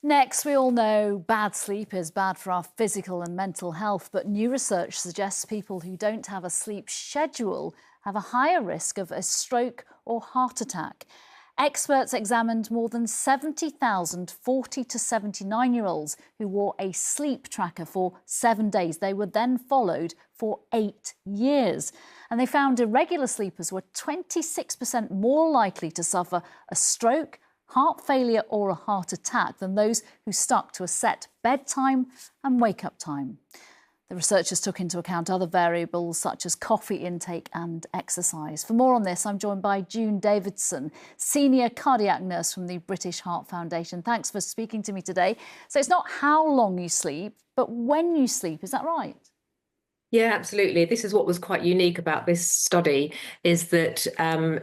Next, we all know bad sleep is bad for our physical and mental health, but new research suggests people who don't have a sleep schedule have a higher risk of a stroke or heart attack. Experts examined more than 70,000 40 to 79-year-olds who wore a sleep tracker for 7 days. They were then followed for 8 years. And they found irregular sleepers were 26% more likely to suffer a stroke, heart failure or a heart attack than those who stuck to a set bedtime and wake-up time. The researchers took into account other variables such as coffee intake and exercise. For more on this, I'm joined by June Davidson, Senior Cardiac Nurse from the British Heart Foundation. Thanks for speaking to me today. So it's not how long you sleep, but when you sleep, is that right? Yeah, absolutely. This is what was quite unique about this study, is that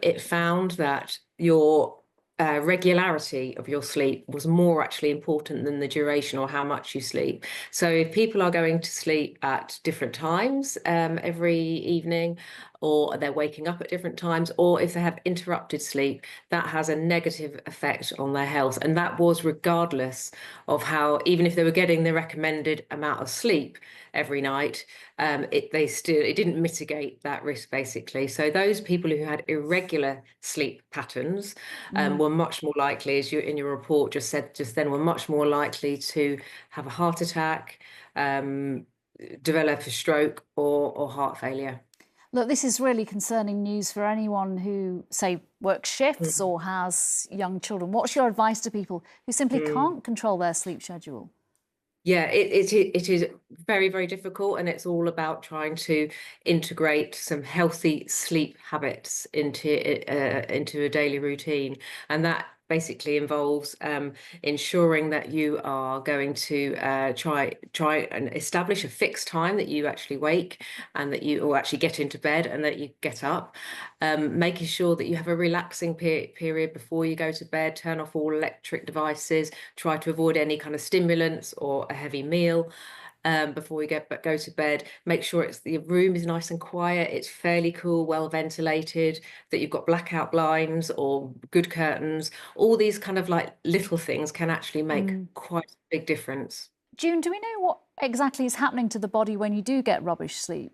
it found that your regularity of your sleep was more actually important than the duration or how much you sleep. So if people are going to sleep at different times every evening, or they're waking up at different times, or if they have interrupted sleep, that has a negative effect on their health. And that was regardless of how, even if they were getting the recommended amount of sleep every night, it didn't mitigate that risk, basically. So those people who had irregular sleep patterns were much more likely, as you in your report just said just then, were much more likely to have a heart attack, develop a stroke or heart failure. Look, this is really concerning news for anyone who, say, works shifts or has young children. What's your advice to people who simply can't control their sleep schedule? Yeah, it is very, very difficult, and it's all about trying to integrate some healthy sleep habits into a daily routine, and that basically involves ensuring that you are going to try and establish a fixed time that you actually wake and that you or actually get into bed and that you get up, making sure that you have a relaxing period before you go to bed, turn off all electric devices, try to avoid any kind of stimulants or a heavy meal before you go to bed. Make sure the room is nice and quiet, it's fairly cool, well ventilated, that you've got blackout blinds or good curtains. All these kind of like little things can actually make quite a big difference. June, do we know what exactly is happening to the body when you do get rubbish sleep?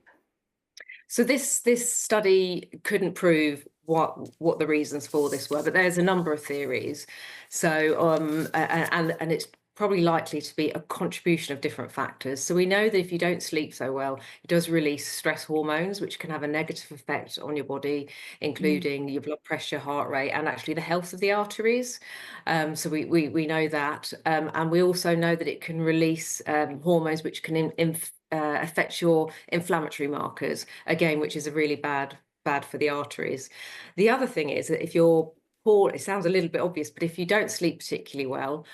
So this study couldn't prove what the reasons for this were, but there's a number of theories. So and it's probably likely to be a contribution of different factors. So we know that if you don't sleep so well, it does release stress hormones, which can have a negative effect on your body, including your blood pressure, heart rate, and actually the health of the arteries. So we know that, and we also know that it can release hormones which can affect your inflammatory markers, again, which is a really bad for the arteries. The other thing is that if you're poor, it sounds a little bit obvious, but if you don't sleep particularly well,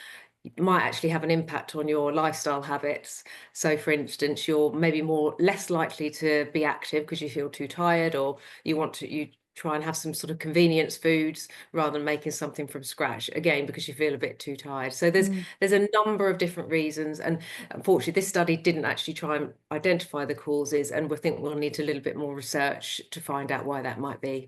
it might actually have an impact on your lifestyle habits. So for instance, you're maybe less likely to be active because you feel too tired, or you try and have some sort of convenience foods rather than making something from scratch, again because you feel a bit too tired. So there's a number of different reasons, and unfortunately this study didn't actually try and identify the causes, and we think we'll need a little bit more research to find out why that might be.